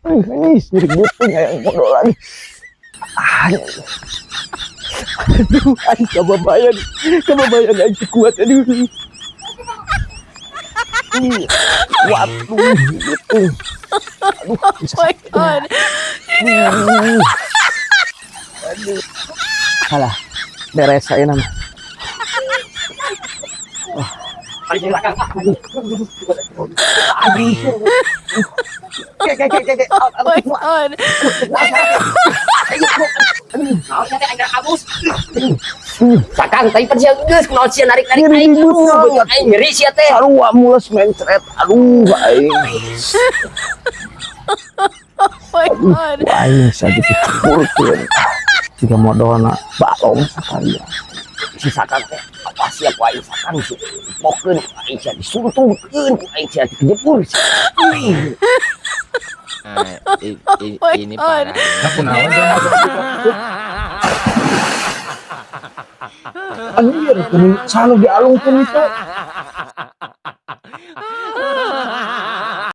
Ini sirik buting yang bodoh lagi. Aduh, kebabayan aja kuat aduh. Waduh, gitu. Aduh, bisa Oh my god. aduh. Salah, beres saya nama. Aduh. Oh my god. Sakang tadi pada geus kunaon sia narik-narik aing aduh aing nyeri sia teh Sarua mules mencret. Aduh, aing. Oh my god. Aing saja dicukurkeun. Jika modalna balong sakalian. si Sakang teh apa sia ku aing Sakang sih pokeun aing sia disuntungkeun ku aing sia dijebur Ini parah. Anjir, kuning selalu dialungkeun itu.